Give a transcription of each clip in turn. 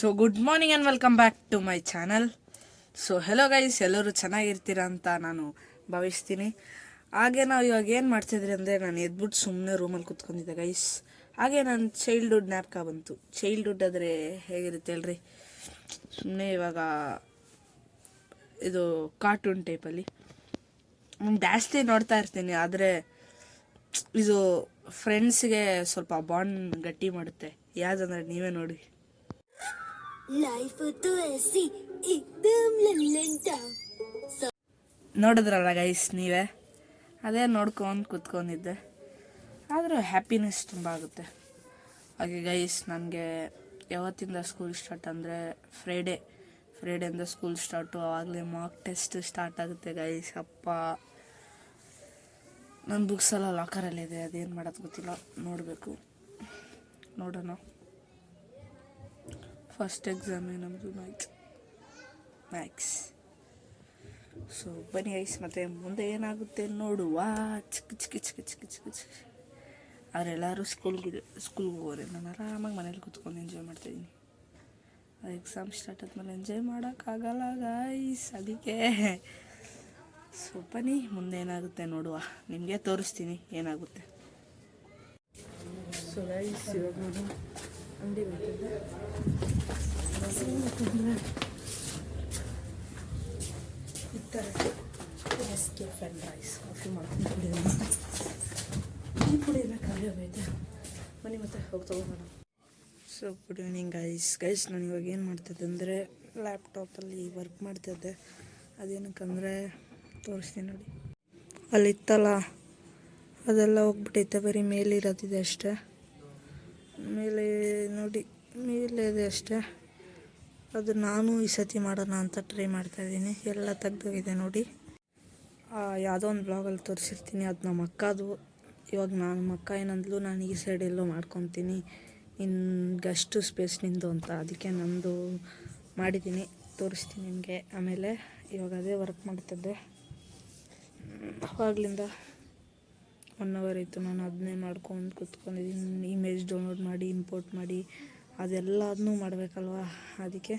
So good morning and welcome back to my channel. So hello guys, ಎಲ್ಲರೂ ಚೆನ್ನಾಗಿರ್ತೀರ ಅಂತ ನಾನು ಭಾವಿಸ್ತೀನಿ. ಹಾಗೆ ನಾವು ಇವಾಗ ಏನು ಮಾಡ್ತಿದ್ರಿ ಅಂದರೆ, ನಾನು ಎದ್ಬಿಟ್ಟು ಸುಮ್ಮನೆ ರೂಮಲ್ಲಿ ಕೂತ್ಕೊಂಡಿದ್ದೆ ಗೈಸ್. ಹಾಗೆ ನನ್ನ ಚೈಲ್ಡ್ಹುಡ್ ಜ್ಞಾಪಕ ಬಂತು. ಚೈಲ್ಡ್ಹುಡ್ ಆದರೆ ಹೇಗಿರುತ್ತೆ ಹೇಳ್ರಿ, ಸುಮ್ಮನೆ ಇವಾಗ ಇದು ಕಾರ್ಟೂನ್ ಟೈಪಲ್ಲಿ ಜಾಸ್ತಿ ನೋಡ್ತಾ ಇರ್ತೀನಿ. ಆದರೆ ಇದು ಫ್ರೆಂಡ್ಸ್ಗೆ ಸ್ವಲ್ಪ ಬಾಂಡ್ ಗಟ್ಟಿ ಮಾಡುತ್ತೆ. ಯಾವುದಂದ್ರೆ ನೀವೇ ನೋಡಿ. ನೋಡಿದ್ರಲ್ಲ ಗೈಸ್ ನೀವೇ, ಅದೇ ನೋಡ್ಕೊಂಡು ಕೂತ್ಕೊಂಡಿದ್ದೆ. ಆದರೂ ಹ್ಯಾಪಿನೆಸ್ ತುಂಬ ಆಗುತ್ತೆ. ಹಾಗೆ ಗೈಸ್, ನನಗೆ ಯಾವತ್ತಿಂದ ಸ್ಕೂಲ್ ಸ್ಟಾರ್ಟ್ ಅಂದರೆ ಫ್ರೈಡೆಯಿಂದ ಸ್ಕೂಲ್ ಸ್ಟಾರ್ಟು. ಆವಾಗಲೇ ಮಾರ್ಕ್ ಟೆಸ್ಟ್ ಸ್ಟಾರ್ಟ್ ಆಗುತ್ತೆ ಗೈಸ್. ಅಪ್ಪ, ನನ್ನ ಬುಕ್ಸ್ ಎಲ್ಲ ಲಾಕರಲ್ಲಿದೆ, ಅದೇನು ಮಾಡೋದು ಗೊತ್ತಿಲ್ಲ, ನೋಡೋಣ. ಫಸ್ಟ್ ಎಕ್ಸಾಮ್ ನಮ್ಮದು ಮ್ಯಾಕ್ಸ್. ಸೊ ಬನ್ನಿ ಗೈಸ್, ಮತ್ತು ಮುಂದೆ ಏನಾಗುತ್ತೆ ನೋಡುವ. ಚಿಕ್ಕ ಅವರೆಲ್ಲರೂ ಸ್ಕೂಲ್ಗೆ ಹೋಗೋರೆ. ನಾನು ಆರಾಮಾಗಿ ಮನೇಲಿ ಕೂತ್ಕೊಂಡು ಎಂಜಾಯ್ ಮಾಡ್ತಾಯಿದ್ದೀನಿ. ಎಕ್ಸಾಮ್ ಸ್ಟಾರ್ಟ್ ಆದಮೇಲೆ ಎಂಜಾಯ್ ಮಾಡೋಕ್ಕಾಗಲ್ಲ ಗೈಸ್, ಅದಕ್ಕೆ. ಸೊ ಬನ್ನಿ, ಮುಂದೆ ಏನಾಗುತ್ತೆ ನೋಡುವ, ನಿಮಗೆ ತೋರಿಸ್ತೀನಿ ಏನಾಗುತ್ತೆ. ಸೊ ಗೈಸ್, ಇವಾಗ ನಾನು ಅಂಗಡಿ ಬರ್ತಿದ್ದೆ. ಈ ಥರ ಎಸ್ಕೇಪ್ ಆ್ಯಂಡ್ ರೈಸ್ ಕಾಫಿ ಮಾಡ್ಕೊಂಡಿದ್ದೀನಿ. ಈ ಪುಡಿ ಎಲ್ಲ ಖಾಲಿ ಹೋಗೈತೆ, ಬನ್ನಿ ಮತ್ತೆ ಹೋಗಿ ತೊಗೊಬೋಣ. ಸೊ ಗುಡ್ ಈವ್ನಿಂಗ್ ಗೈಸ್, ನಾನು ಇವಾಗ ಏನು ಮಾಡ್ತಿದ್ದೆ ಅಂದರೆ, ಲ್ಯಾಪ್ಟಾಪಲ್ಲಿ ವರ್ಕ್ ಮಾಡ್ತಿದ್ದೆ. ಅದೇನಕ್ಕಂದರೆ ತೋರಿಸ್ತೀನಿ ನೋಡಿ. ಅಲ್ಲಿತ್ತಲ್ಲ ಅದೆಲ್ಲ ಹೋಗ್ಬಿಟ್ಟೈತೆ, ಬರೀ ಮೇಲಿರೋದಿದೆ ಅಷ್ಟೇ. ಮೇಲೆ ನೋಡಿ, ಮೇಲೆ ಇದೆ ಅಷ್ಟೇ. ಅದು ನಾನು ಈ ಸತಿ ಮಾಡೋಣ ಅಂತ ಟ್ರೈ ಮಾಡ್ತಾಯಿದ್ದೀನಿ. ಎಲ್ಲ ತೆಗ್ದೋಗಿದೆ ನೋಡಿ. ಯಾವುದೋ ಒಂದು ಬ್ಲಾಗಲ್ಲಿ ತೋರಿಸಿರ್ತೀನಿ, ಅದು ನಮ್ಮ ಅಕ್ಕದು. ಇವಾಗ ನಮ್ಮ ಅಕ್ಕ ಏನಂದ್ಲು, ನಾನು ಈ ಸೈಡ್ ಎಲ್ಲೋ ಮಾಡ್ಕೊತೀನಿ, ನಿನ್ಗಷ್ಟು ಸ್ಪೇಸ್ ನಿಂದು ಅಂತ. ಅದಕ್ಕೆ ನಂದು ಮಾಡಿದ್ದೀನಿ, ತೋರಿಸ್ತೀನಿ ನಿಮಗೆ ಆಮೇಲೆ. ಇವಾಗ ಅದೇ ವರ್ಕ್ ಮಾಡ್ತಿದ್ದೆ ಆವಾಗಲಿಂದ. 1 hour ಆಯಿತು ನಾನು ಅದನ್ನೇ ಮಾಡ್ಕೊಂಡು ಕೂತ್ಕೊಂಡಿದ್ದೀನಿ. ಇಮೇಜ್ ಡೌನ್ಲೋಡ್ ಮಾಡಿ, ಇಂಪೋರ್ಟ್ ಮಾಡಿ, ಅದೆಲ್ಲದನ್ನೂ ಮಾಡಬೇಕಲ್ವ, ಅದಕ್ಕೆ.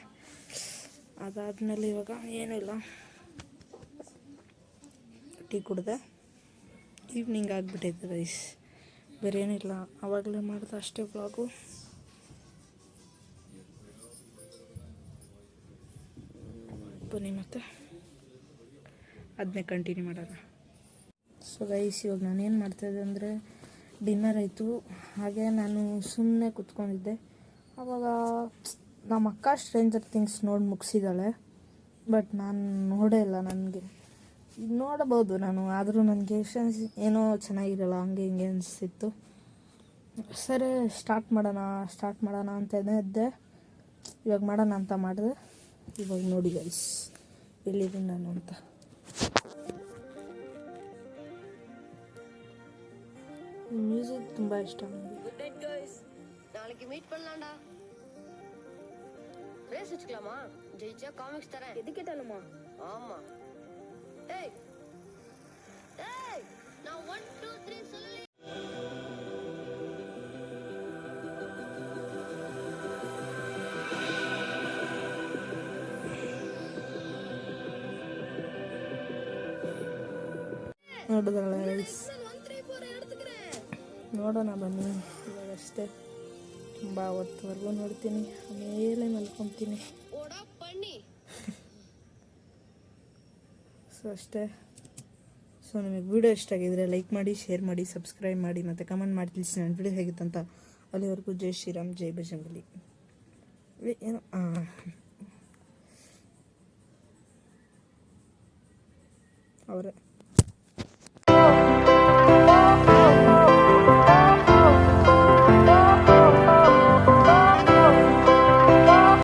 ಅದಾದಮೇಲೆ ಇವಾಗ ಏನಿಲ್ಲ, ಟೀ ಕುಡಿದೆ. ಈವ್ನಿಂಗ್ ಆಗಿಬಿಟ್ಟೈತೆ ಗೈಸ್, ಬೇರೆ ಏನಿಲ್ಲ. ಆವಾಗಲೇ ಮಾಡಿದೆ ಅಷ್ಟೇ ಬ್ಲಾಗು. ಬನ್ನಿ ಮತ್ತೆ ಅದನ್ನೇ ಕಂಟಿನ್ಯೂ ಮಾಡೋಣ. ಸೊ ಗೈಸ್, ಇವಾಗ ನಾನೇನು ಮಾಡ್ತಾಯಿದ್ದೆ ಅಂದರೆ, ಡಿನ್ನರ್ ಆಯಿತು. ಹಾಗೆ ನಾನು ಸುಮ್ಮನೆ ಕೂತ್ಕೊಂಡಿದ್ದೆ. ಆವಾಗ ನಮ್ಮ ಅಕ್ಕ ಸ್ಟ್ರೇಂಜರ್ ಥಿಂಗ್ಸ್ ನೋಡಿ ಮುಗಿಸಿದ್ದಾಳೆ. ಬಟ್ ನಾನು ನೋಡೇ ಇಲ್ಲ. ನನಗೆ ನೋಡಬಹುದು ನಾನು, ಆದರೂ ನನಗೆ ಏನೋ ಚೆನ್ನಾಗಿರಲ್ಲ, ಹಂಗೆ ಹಿಂಗೆ ಅನಿಸ್ತಿತ್ತು. ಸರಿ ಸ್ಟಾರ್ಟ್ ಮಾಡೋಣ ಅಂತ ಇದ್ದೆ. ಇವಾಗ ಮಾಡೋಣ ಅಂತ ಮಾಡಿದೆ. ಇವಾಗ ನೋಡಿ ಗೈಸ್ ಎಲ್ಲಿದ್ದೀನಿ ನಾನು ಅಂತ. ಮ್ಯೂಸಿಕ್ ತುಂಬ ಇಷ್ಟ ನನಗೆ. நாளைக்கு மீட் பண்ணலாம்டா. ரேஸ் வச்சுக்கலாமா? ஜெயிச்சா காமிக்ஸ் தரேன். எது கேட்டாலுமா? ஆமா. டேய் நான் 1 2 3 சொல்லு. ನೋಡಿದ್ರಲ್ಲ ಗೈಸ್, ನೋಡೋಣ ಬನ್ನಿ. ಇವಾಗಷ್ಟೇ ತುಂಬ ಹೊತ್ತುವರೆಗೂ ನೋಡ್ತೀನಿ, ಆಮೇಲೆ ಮಲ್ಕೊತೀನಿ. ಸೊ ಅಷ್ಟೇ. ಸೊ ನಿಮಗೆ ವಿಡಿಯೋ ಇಷ್ಟ ಆಗಿದ್ರೆ ಲೈಕ್ ಮಾಡಿ, ಶೇರ್ ಮಾಡಿ, ಸಬ್ಸ್ಕ್ರೈಬ್ ಮಾಡಿ, ಮತ್ತು ಕಮೆಂಟ್ ಮಾಡಿ ತಿಳಿಸಿ ನನ್ನ ವಿಡಿಯೋ ಹೇಗಿತ್ತಂತ. ಅಲ್ಲಿವರೆಗೂ ಜೈ ಶ್ರೀರಾಮ್, ಜೈ ಬಜರಂಗಬಲಿ. ಏನು ಅವರೇ